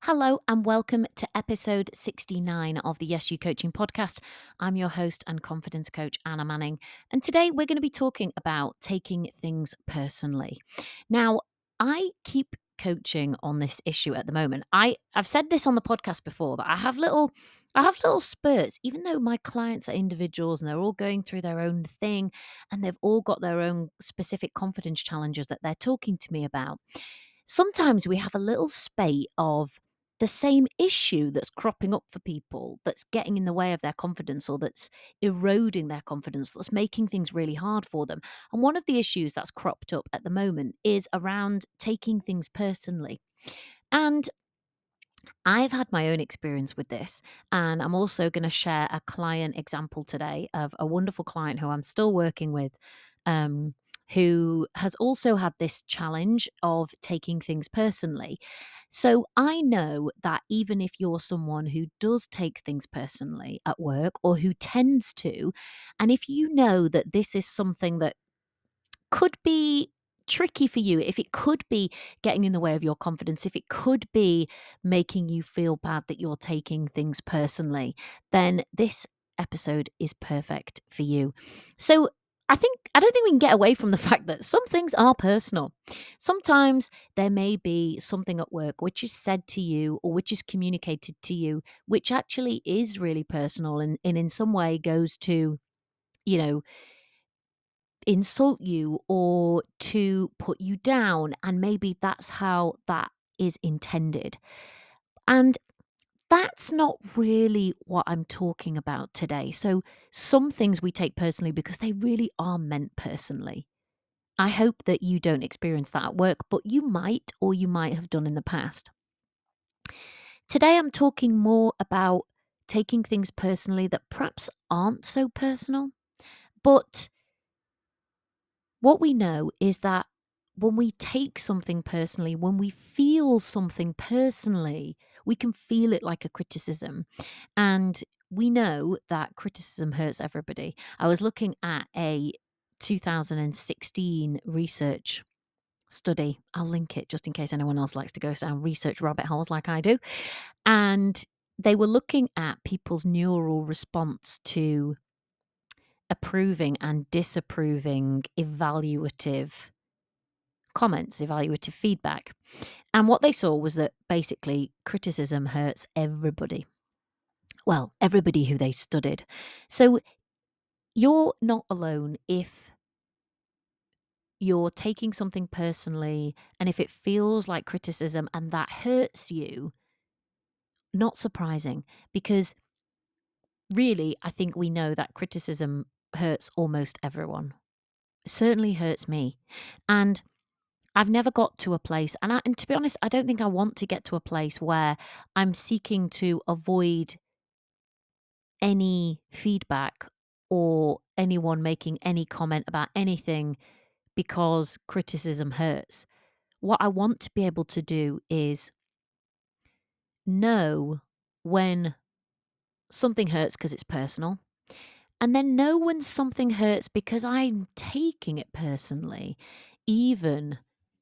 Hello and welcome to episode 69 of the Yes You Coaching podcast. I'm your host and confidence coach, Anna Manning. And today we're going to be talking about taking things personally. Now, I keep coaching on this issue at the moment. I've said this on the podcast before that I have little spurts, even though my clients are individuals and they're all going through their own thing and they've all got their own specific confidence challenges that they're talking to me about. Sometimes we have a little spate of the same issue that's cropping up for people, that's getting in the way of their confidence or that's eroding their confidence, that's making things really hard for them. And one of the issues that's cropped up at the moment is around taking things personally. And I've had my own experience with this, and I'm also going to share a client example today of a wonderful client who I'm still working with, um, who has also had this challenge of taking things personally. So I know that even if you're someone who does take things personally at work or who tends to, and if you know that this is something that could be tricky for you, if it could be getting in the way of your confidence, if it could be making you feel bad that you're taking things personally, then this episode is perfect for you. So I don't think we can get away from the fact that some things are personal. Sometimes there may be something at work which is said to you or which is communicated to you, which actually is really personal and in some way goes to, you know, insult you or to put you down. And maybe that's how that is intended. And that's not really what I'm talking about today. So, some things we take personally because they really are meant personally. I hope that you don't experience that at work, but you might or you might have done in the past. Today, I'm talking more about taking things personally that perhaps aren't so personal, but what we know is that when we take something personally, when we feel something personally, we can feel it like a criticism. And we know that criticism hurts everybody. I was looking at a 2016 research study. I'll link it just in case anyone else likes to go down research rabbit holes like I do. And they were looking at people's neural response to approving and disapproving evaluative comments, evaluative feedback. And what they saw was that basically criticism hurts everybody. Well, everybody who they studied. So you're not alone if you're taking something personally and if it feels like criticism and that hurts you, not surprising because really, I think we know that criticism hurts almost everyone. It certainly hurts me. And I've never got to a place, and to be honest, I don't think I want to get to a place where I'm seeking to avoid any feedback or anyone making any comment about anything because criticism hurts. What I want to be able to do is know when something hurts because it's personal, and then know when something hurts because I'm taking it personally, even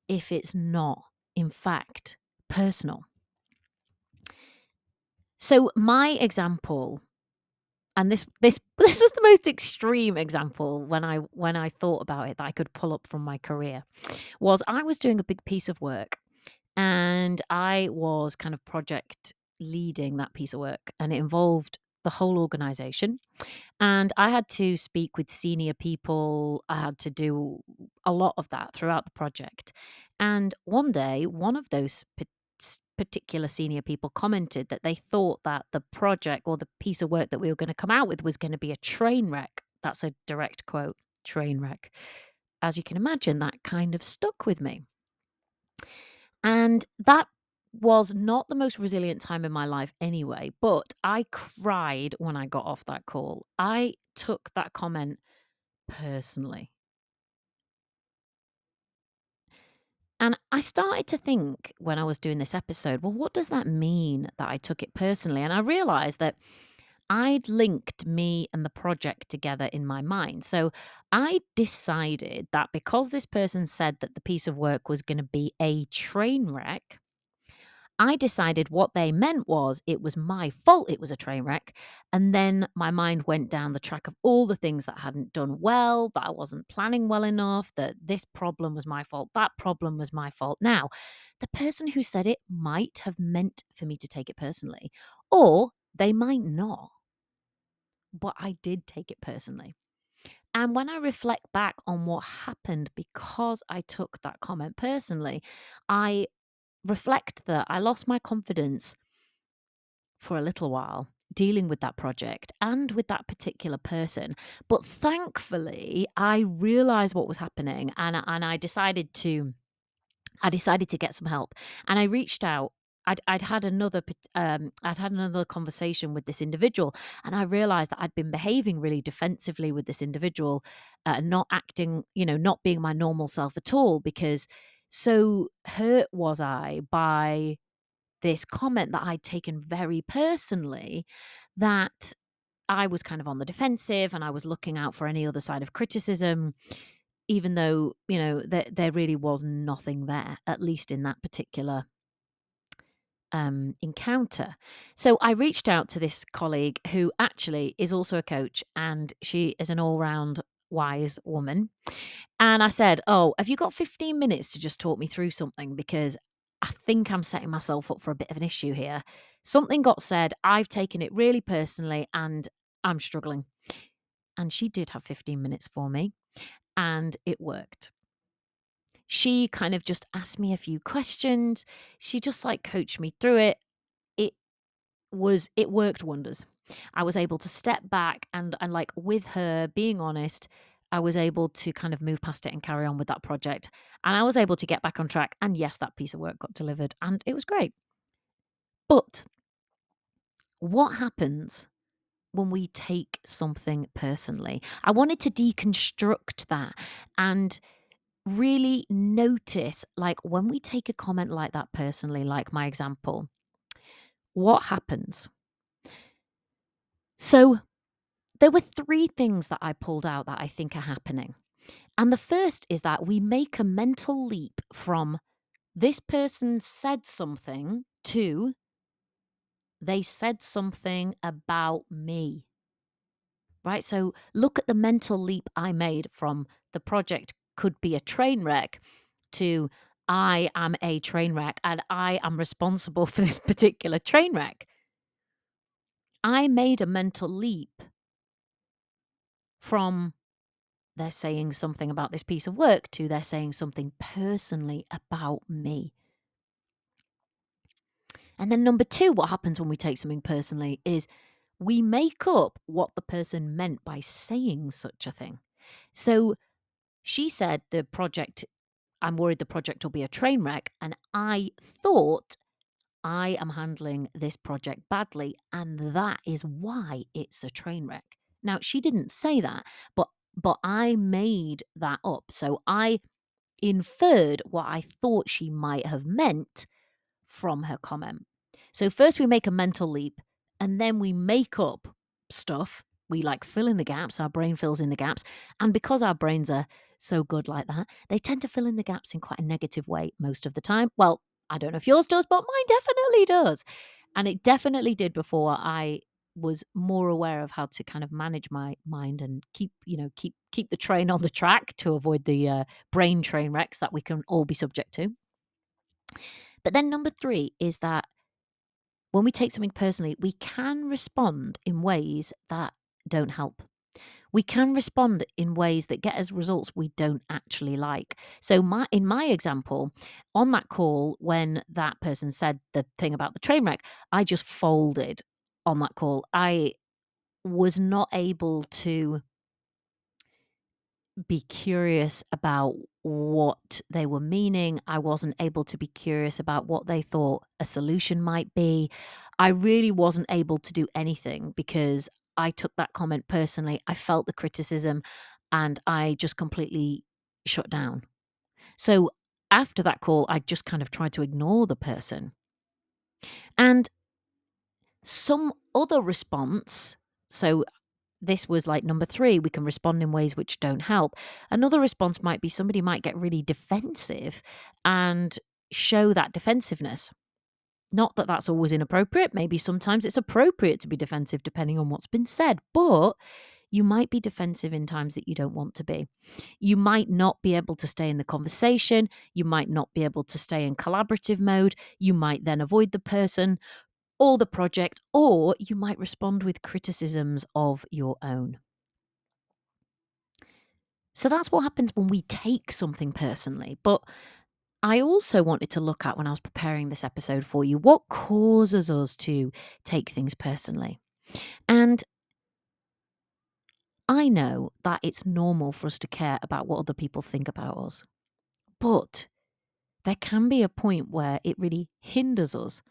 if it's not, in fact, personal. So my example, and this was the most extreme example when I thought about it that I could pull up from my career, was I was doing a big piece of work and I was kind of project leading that piece of work, and it involved the whole organization. And I had to speak with senior people. I had to do a lot of that throughout the project. And one day, one of those particular senior people commented that they thought that the project or the piece of work that we were going to come out with was going to be a train wreck. That's a direct quote, train wreck. As you can imagine, that kind of stuck with me. And that was not the most resilient time in my life anyway, but I cried when I got off that call. I took that comment personally. And I started to think when I was doing this episode, well, what does that mean that I took it personally? And I realized that I'd linked me and the project together in my mind. So I decided that because this person said that the piece of work was going to be a train wreck, I decided what they meant was it was my fault it was a train wreck. And then my mind went down the track of all the things that I hadn't done well, that I wasn't planning well enough, that this problem was my fault, that problem was my fault. Now, the person who said it might have meant for me to take it personally, or they might not, but I did take it personally. And when I reflect back on what happened because I took that comment personally, I reflect that I lost my confidence for a little while dealing with that project and with that particular person. But thankfully, I realized what was happening, and I decided to get some help. And I reached out. I'd had another conversation with this individual, and I realized that I'd been behaving really defensively with this individual, not acting, not being my normal self at all, because so hurt was I by this comment that I'd taken very personally, that I was kind of on the defensive and I was looking out for any other side of criticism, even though, there really was nothing there, at least in that particular encounter. So I reached out to this colleague who actually is also a coach, and she is an all round wise woman. And I said, "Oh, have you got 15 minutes to just talk me through something? Because I think I'm setting myself up for a bit of an issue here. Something got said, I've taken it really personally, and I'm struggling." And she did have 15 minutes for me, and it worked. She kind of just asked me a few questions. She just like coached me through it. It it worked wonders. I was able to step back and like with her being honest, I was able to kind of move past it and carry on with that project. And I was able to get back on track. And yes, that piece of work got delivered and it was great. But what happens when we take something personally? I wanted to deconstruct that and really notice, like, when we take a comment like that personally, like my example, what happens? So there were three things that I pulled out that I think are happening. And the first is that we make a mental leap from this person said something to they said something about me, right? So look at the mental leap I made from the project could be a train wreck to I am a train wreck and I am responsible for this particular train wreck. I made a mental leap from they're saying something about this piece of work to they're saying something personally about me. And then number two, what happens when we take something personally is we make up what the person meant by saying such a thing. So she said I'm worried the project will be a train wreck. And I thought I am handling this project badly. And that is why it's a train wreck. Now, she didn't say that, but I made that up. So I inferred what I thought she might have meant from her comment. So first we make a mental leap and then we make up stuff. We like fill in the gaps. Our brain fills in the gaps. And because our brains are so good like that, they tend to fill in the gaps in quite a negative way most of the time. Well, I don't know if yours does, but mine definitely does. And it definitely did before I was more aware of how to kind of manage my mind and keep the train on the track to avoid the brain train wrecks that we can all be subject to. But then number three is that when we take something personally, we can respond in ways that don't help. We can respond in ways that get us results we don't actually like. So in my example, on that call, when that person said the thing about the train wreck, I just folded on that call. I was not able to be curious about what they were meaning. I wasn't able to be curious about what they thought a solution might be. I really wasn't able to do anything because I took that comment personally. I felt the criticism and I just completely shut down. So after that call, I just kind of tried to ignore the person. And some other response, so this was like number three, we can respond in ways which don't help. Another response might be somebody might get really defensive and show that defensiveness. Not that that's always inappropriate. Maybe sometimes it's appropriate to be defensive depending on what's been said, but you might be defensive in times that you don't want to be. You might not be able to stay in the conversation. You might not be able to stay in collaborative mode. You might then avoid the person or the project, or you might respond with criticisms of your own. So that's what happens when we take something personally. But I also wanted to look at, when I was preparing this episode for you, what causes us to take things personally. And I know that it's normal for us to care about what other people think about us, but there can be a point where it really hinders us.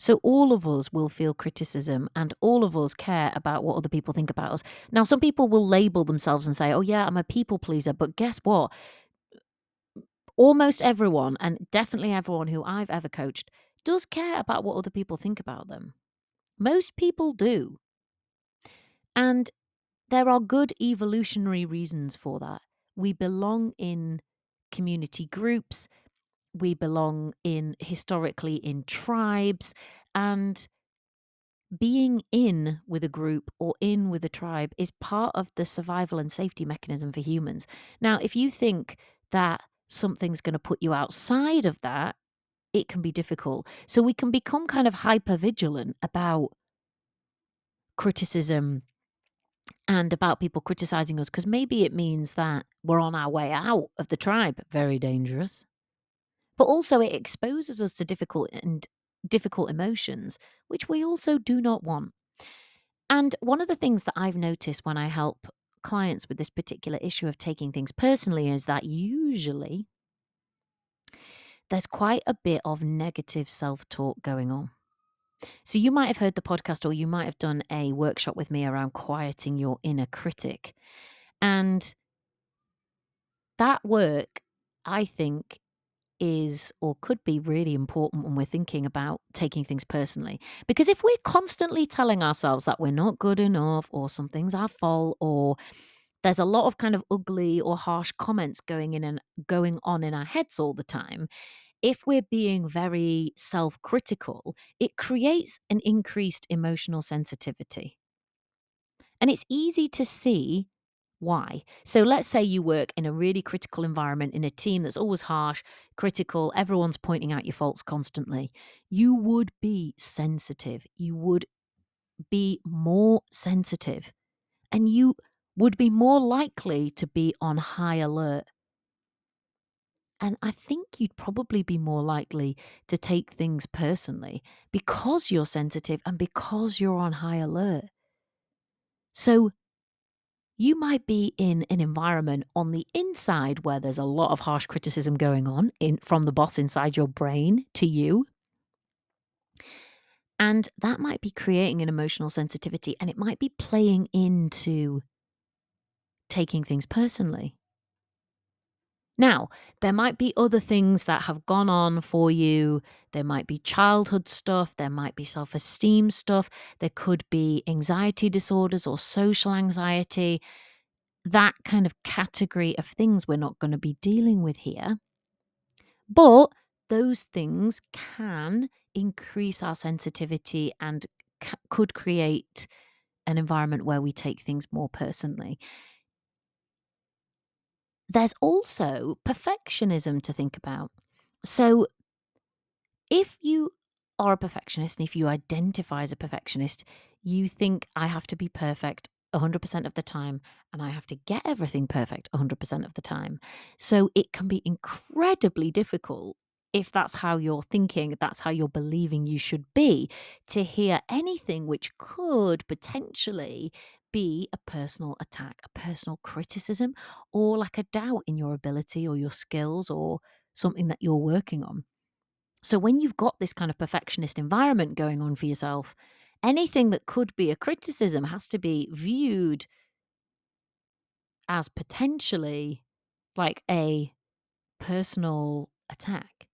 So all of us will feel criticism and all of us care about what other people think about us. Now, some people will label themselves and say, oh yeah, I'm a people pleaser. But guess what? Almost everyone, and definitely everyone who I've ever coached, does care about what other people think about them. Most people do. And there are good evolutionary reasons for that. We belong in community groups. We belong historically in tribes, and being in with a group or in with a tribe is part of the survival and safety mechanism for humans. Now, if you think that something's going to put you outside of that, it can be difficult. So we can become kind of hyper vigilant about criticism and about people criticizing us, because maybe it means that we're on our way out of the tribe. Very dangerous. But also it exposes us to difficult emotions, which we also do not want. And one of the things that I've noticed when I help clients with this particular issue of taking things personally is that usually there's quite a bit of negative self-talk going on. So you might have heard the podcast, or you might have done a workshop with me around quieting your inner critic. And that work, I think, is or could be really important when we're thinking about taking things personally. Because if we're constantly telling ourselves that we're not good enough, or something's our fault, or there's a lot of kind of ugly or harsh comments going on in our heads all the time, if we're being very self-critical, it creates an increased emotional sensitivity. And it's easy to see why. So let's say you work in a really critical environment, in a team that's always harsh, critical, everyone's pointing out your faults constantly. You would be sensitive. You would be more sensitive, and you would be more likely to be on high alert. And I think you'd probably be more likely to take things personally because you're sensitive and because you're on high alert. So you might be in an environment on the inside where there's a lot of harsh criticism going on from the boss inside your brain to you. And that might be creating an emotional sensitivity, and it might be playing into taking things personally. Now, there might be other things that have gone on for you. There might be childhood stuff. There might be self-esteem stuff. There could be anxiety disorders or social anxiety. That kind of category of things we're not going to be dealing with here. But those things can increase our sensitivity and could create an environment where we take things more personally. There's also perfectionism to think about. So if you are a perfectionist, and if you identify as a perfectionist, you think I have to be perfect 100% of the time, and I have to get everything perfect 100% of the time. So it can be incredibly difficult, if that's how you're thinking, that's how you're believing you should be, to hear anything which could potentially be a personal attack, a personal criticism, or like a doubt in your ability or your skills or something that you're working on. So when you've got this kind of perfectionist environment going on for yourself, anything that could be a criticism has to be viewed as potentially like a personal attack.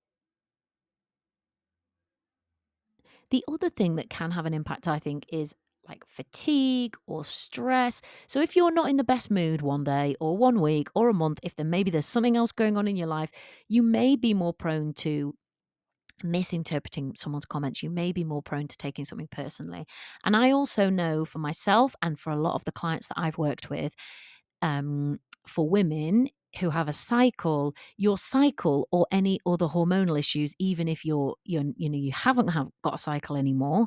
The other thing that can have an impact, I think, is like fatigue or stress. So if you're not in the best mood one day or one week or a month, if maybe there's something else going on in your life, you may be more prone to misinterpreting someone's comments. You may be more prone to taking something personally. And I also know for myself and for a lot of the clients that I've worked with, for women who have a cycle, your cycle or any other hormonal issues, even if you haven't got a cycle anymore,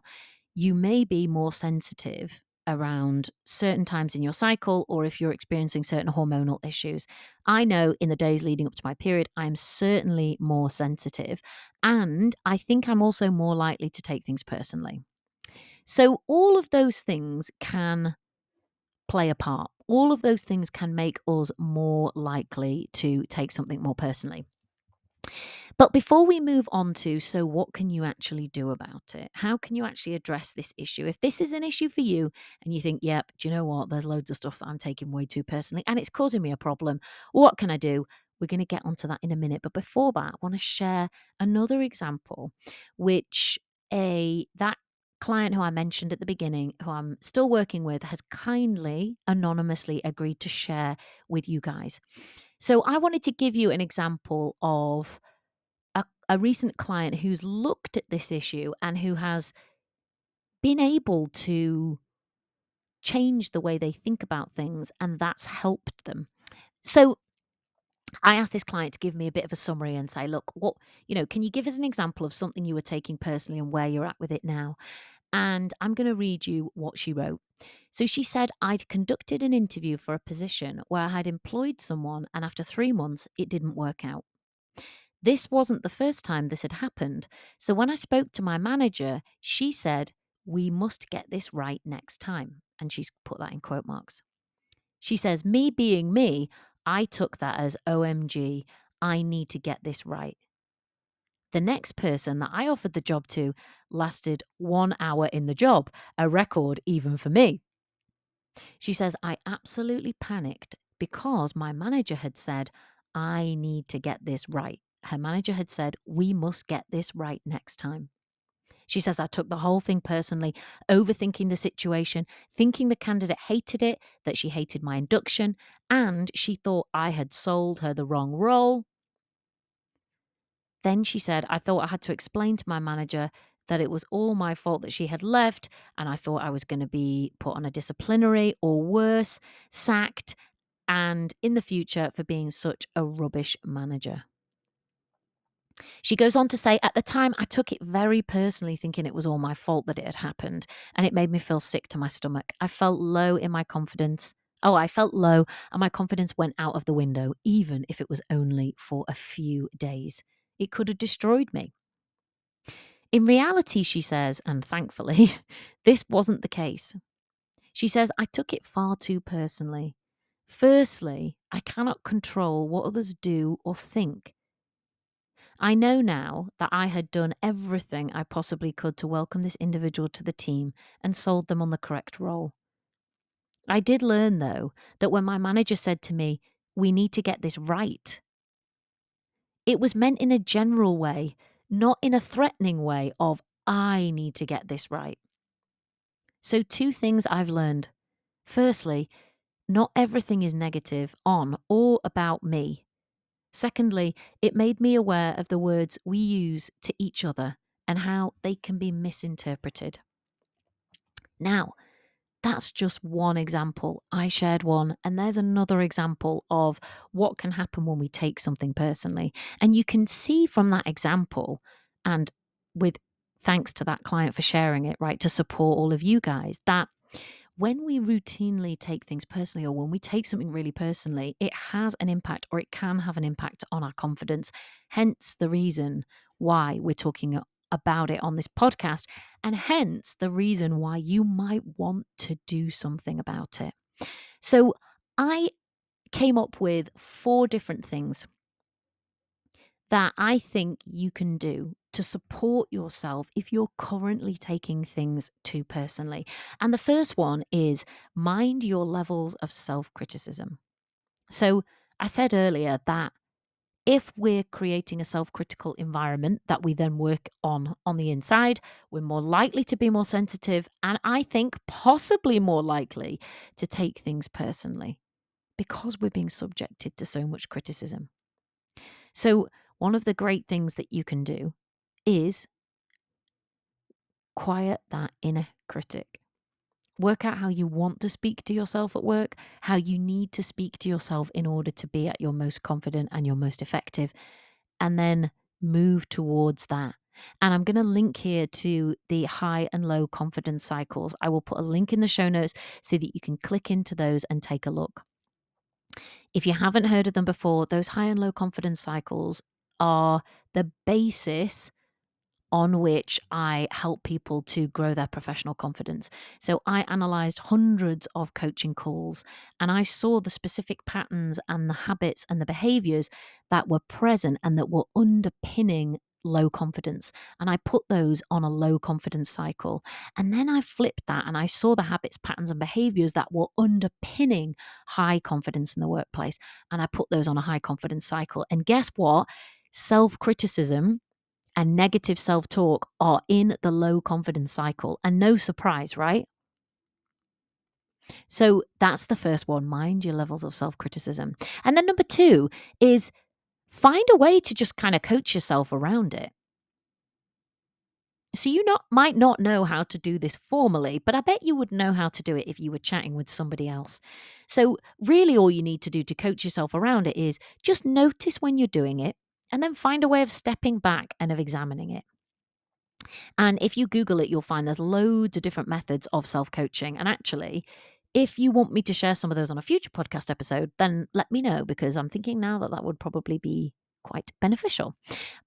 you may be more sensitive around certain times in your cycle, or if you're experiencing certain hormonal issues. I know in the days leading up to my period, I'm certainly more sensitive. And I think I'm also more likely to take things personally. So all of those things can play a part. All of those things can make us more likely to take something more personally. But before we move on to, so what can you actually do about it? How can you actually address this issue? If this is an issue for you and you think, yep, do you know what? There's loads of stuff that I'm taking way too personally and it's causing me a problem. What can I do? We're going to get onto that in a minute. But before that, I want to share another example, which that client who I mentioned at the beginning, who I'm still working with, has kindly, anonymously agreed to share with you guys. So I wanted to give you an example of a recent client who's looked at this issue and who has been able to change the way they think about things, and that's helped them. So I asked this client to give me a bit of a summary and say, look, can you give us an example of something you were taking personally and where you're at with it now? And I'm going to read you what she wrote. So she said, I'd conducted an interview for a position where I had employed someone, and after 3 months, it didn't work out. This wasn't the first time this had happened. So when I spoke to my manager, she said, we must get this right next time. And she's put that in quote marks. She says, me being me, I took that as OMG, I need to get this right. The next person that I offered the job to lasted 1 hour in the job, a record even for me. She says, I absolutely panicked because my manager had said, I need to get this right. Her manager had said, we must get this right next time. She says, I took the whole thing personally, overthinking the situation, thinking the candidate hated it, that she hated my induction, and she thought I had sold her the wrong role. Then she said, I thought I had to explain to my manager that it was all my fault that she had left, and I thought I was going to be put on a disciplinary or worse, sacked, and in the future for being such a rubbish manager. She goes on to say, at the time, I took it very personally, thinking it was all my fault that it had happened, and it made me feel sick to my stomach. I felt low in my confidence. I felt low, and my confidence went out of the window, even if it was only for a few days. It could have destroyed me. In reality, she says, and thankfully, this wasn't the case. She says, I took it far too personally. Firstly, I cannot control what others do or think. I know now that I had done everything I possibly could to welcome this individual to the team and sold them on the correct role. I did learn, though, that when my manager said to me, we need to get this right, it was meant in a general way, not in a threatening way of, I need to get this right. So 2 things I've learned. Firstly, not everything is negative on or about me. Secondly, it made me aware of the words we use to each other and how they can be misinterpreted. Now, that's just one example. I shared one, and there's another example of what can happen when we take something personally. And you can see from that example, and with thanks to that client for sharing it, right, to support all of you guys, that when we routinely take things personally, or when we take something really personally, it has an impact, or it can have an impact on our confidence. Hence the reason why we're talking about it on this podcast, and hence the reason why you might want to do something about it. So I came up with 4 different things that I think you can do to support yourself if you're currently taking things too personally. And the first one is mind your levels of self-criticism. So I said earlier that if we're creating a self-critical environment that we then work on the inside, we're more likely to be more sensitive, and I think possibly more likely to take things personally because we're being subjected to so much criticism. So one of the great things that you can do is quiet that inner critic. Work out how you want to speak to yourself at work, how you need to speak to yourself in order to be at your most confident and your most effective, and then move towards that. And I'm going to link here to the high and low confidence cycles. I will put a link in the show notes so that you can click into those and take a look. If you haven't heard of them before, those high and low confidence cycles are the basis on which I help people to grow their professional confidence. So I analyzed hundreds of coaching calls and I saw the specific patterns and the habits and the behaviors that were present and that were underpinning low confidence. And I put those on a low confidence cycle. And then I flipped that and I saw the habits, patterns, and behaviors that were underpinning high confidence in the workplace. And I put those on a high confidence cycle. And guess what? Self-criticism and negative self-talk are in the low confidence cycle. And no surprise, right? So that's the first one. Mind your levels of self-criticism. And then number 2 is find a way to just kind of coach yourself around it. So you might not know how to do this formally, but I bet you would know how to do it if you were chatting with somebody else. So really all you need to do to coach yourself around it is just notice when you're doing it and then find a way of stepping back and of examining it. And if you Google it, you'll find there's loads of different methods of self-coaching. And actually, if you want me to share some of those on a future podcast episode, then let me know, because I'm thinking now that that would probably be quite beneficial.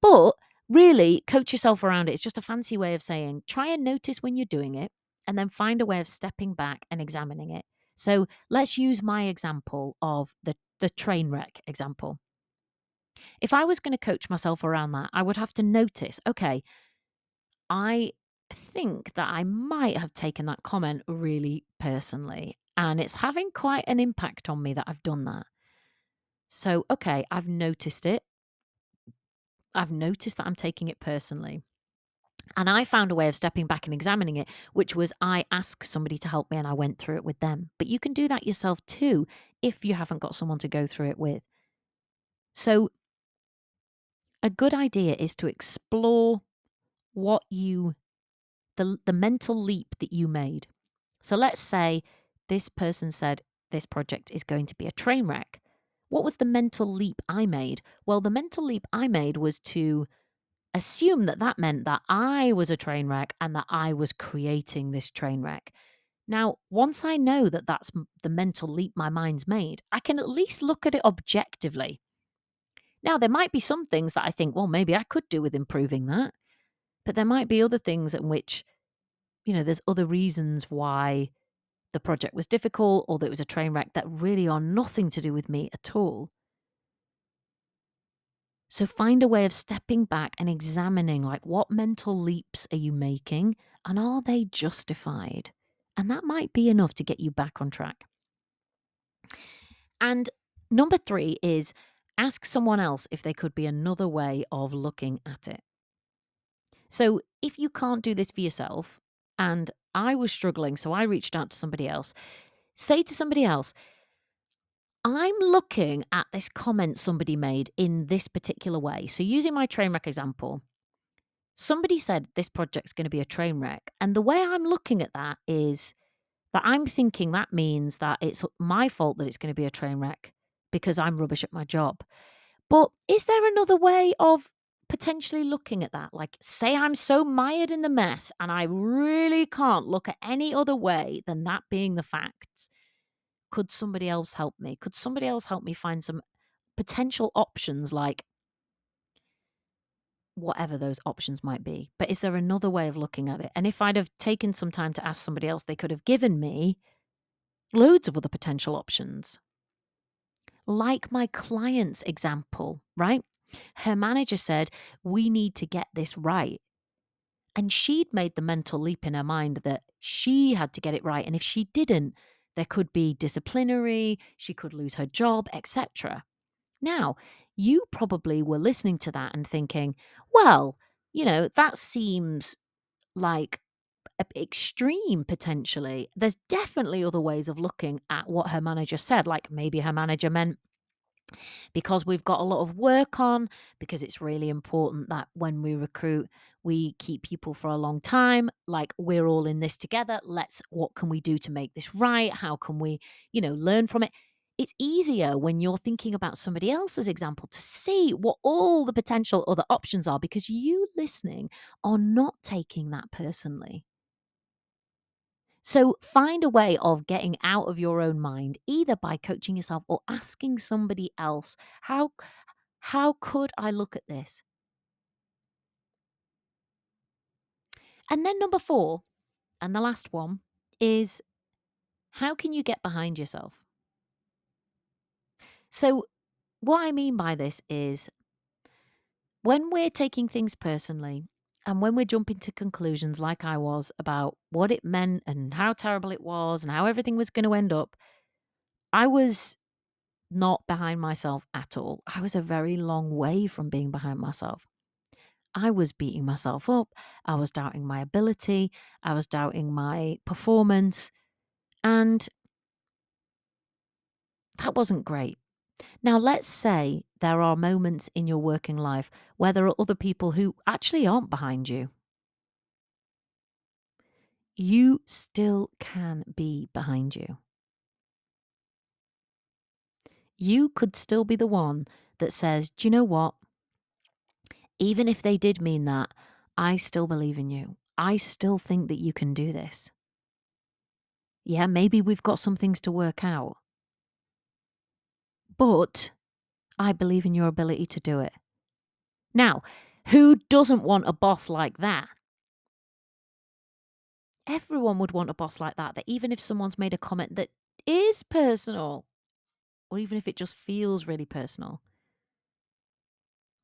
But really, coach yourself around it. It's just a fancy way of saying try and notice when you're doing it and then find a way of stepping back and examining it. So let's use my example of the train wreck example. If I was going to coach myself around that, I would have to notice, okay, I think that I might have taken that comment really personally, and it's having quite an impact on me that I've done that. So, okay, I've noticed it. I've noticed that I'm taking it personally. And I found a way of stepping back and examining it, which was I asked somebody to help me and I went through it with them. But you can do that yourself too if you haven't got someone to go through it with. So, a good idea is to explore what the mental leap that you made. So let's say this person said this project is going to be a train wreck. What was the mental leap I made? Well, the mental leap I made was to assume that that meant that I was a train wreck and that I was creating this train wreck. Now, once I know that that's the mental leap my mind's made, I can at least look at it objectively. Now, there might be some things that I think, well, maybe I could do with improving that. But there might be other things in which, there's other reasons why the project was difficult or that it was a train wreck that really are nothing to do with me at all. So find a way of stepping back and examining, like, what mental leaps are you making and are they justified? And that might be enough to get you back on track. And number 3 is ask someone else if there could be another way of looking at it. So if you can't do this for yourself, and I was struggling, so I reached out to somebody else, say to somebody else, I'm looking at this comment somebody made in this particular way. So using my train wreck example, somebody said this project's going to be a train wreck. And the way I'm looking at that is that I'm thinking that means that it's my fault that it's going to be a train wreck because I'm rubbish at my job. But is there another way of potentially looking at that? Like, say I'm so mired in the mess and I really can't look at any other way than that being the facts. Could somebody else help me? Could somebody else help me find some potential options, like whatever those options might be? But is there another way of looking at it? And if I'd have taken some time to ask somebody else, they could have given me loads of other potential options. Like my client's example, right? Her manager said, we need to get this right. And she'd made the mental leap in her mind that she had to get it right. And if she didn't, there could be disciplinary, she could lose her job, etc. Now, you probably were listening to that and thinking, well, that seems like extreme potentially. There's definitely other ways of looking at what her manager said. Like maybe her manager meant because we've got a lot of work on, because it's really important that when we recruit, we keep people for a long time. Like, we're all in this together. What can we do to make this right? How can we, learn from it? It's easier when you're thinking about somebody else's example to see what all the potential other options are because you listening are not taking that personally. So find a way of getting out of your own mind, either by coaching yourself or asking somebody else, how could I look at this? And then number 4, and the last one, is how can you get behind yourself? So what I mean by this is when we're taking things personally and when we're jumping to conclusions like I was about what it meant and how terrible it was and how everything was going to end up, I was not behind myself at all. I was a very long way from being behind myself. I was beating myself up. I was doubting my ability. I was doubting my performance. And that wasn't great. Now, let's say there are moments in your working life where there are other people who actually aren't behind you. You still can be behind you. You could still be the one that says, do you know what? Even if they did mean that, I still believe in you. I still think that you can do this. Yeah, maybe we've got some things to work out, but I believe in your ability to do it. Now, who doesn't want a boss like that? Everyone would want a boss like that, that even if someone's made a comment that is personal, or even if it just feels really personal,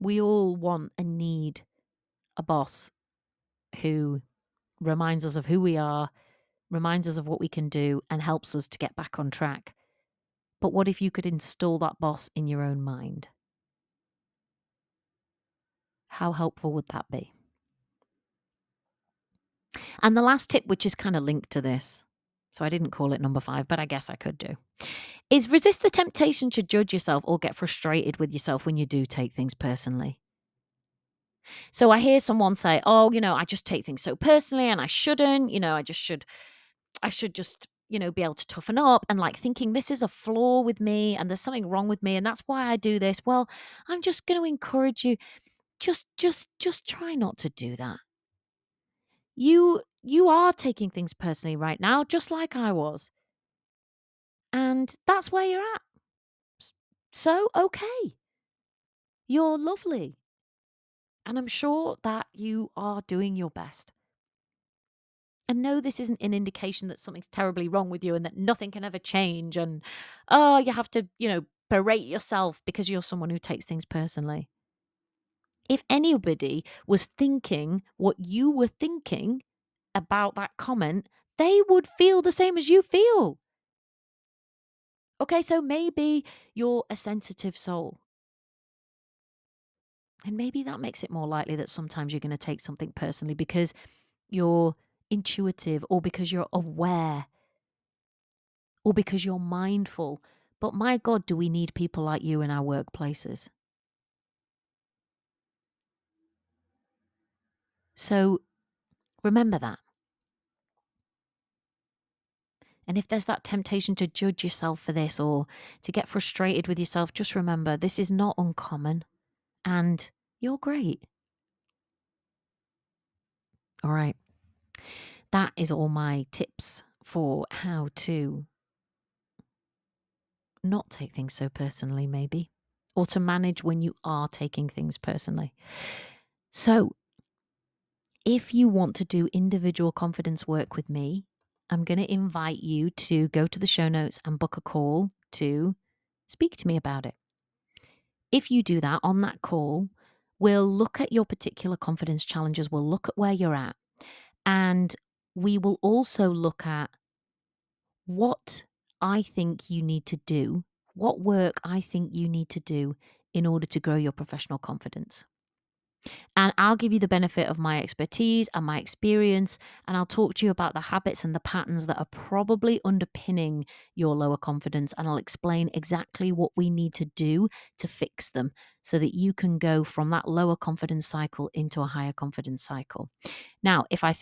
we all want and need a boss who reminds us of who we are, reminds us of what we can do, and helps us to get back on track. But what if you could install that boss in your own mind? How helpful would that be? And the last tip, which is kind of linked to this, so I didn't call it number 5, but I guess I could do, is resist the temptation to judge yourself or get frustrated with yourself when you do take things personally. So I hear someone say, oh, I just take things so personally and I shouldn't, I should just, be able to toughen up, and like thinking this is a flaw with me and there's something wrong with me and that's why I do this. Well, I'm just going to encourage you, just try not to do that. You are taking things personally right now, just like I was. And that's where you're at. So, okay. You're lovely. And I'm sure that you are doing your best. And no, this isn't an indication that something's terribly wrong with you and that nothing can ever change. And, oh, you have to, berate yourself because you're someone who takes things personally. If anybody was thinking what you were thinking about that comment, they would feel the same as you feel. Okay, so maybe you're a sensitive soul. And maybe that makes it more likely that sometimes you're going to take something personally because you're intuitive or because you're aware or because you're mindful. But my God, do we need people like you in our workplaces? So remember that. And if there's that temptation to judge yourself for this or to get frustrated with yourself, just remember this is not uncommon and you're great. All right. That is all my tips for how to not take things so personally, maybe, or to manage when you are taking things personally. So, if you want to do individual confidence work with me, I'm going to invite you to go to the show notes and book a call to speak to me about it. If you do that on that call, we'll look at your particular confidence challenges, we'll look at where you're at, and we will also look at what I think you need to do, what work I think you need to do in order to grow your professional confidence. And I'll give you the benefit of my expertise and my experience, and I'll talk to you about the habits and the patterns that are probably underpinning your lower confidence. And I'll explain exactly what we need to do to fix them so that you can go from that lower confidence cycle into a higher confidence cycle. Now, if I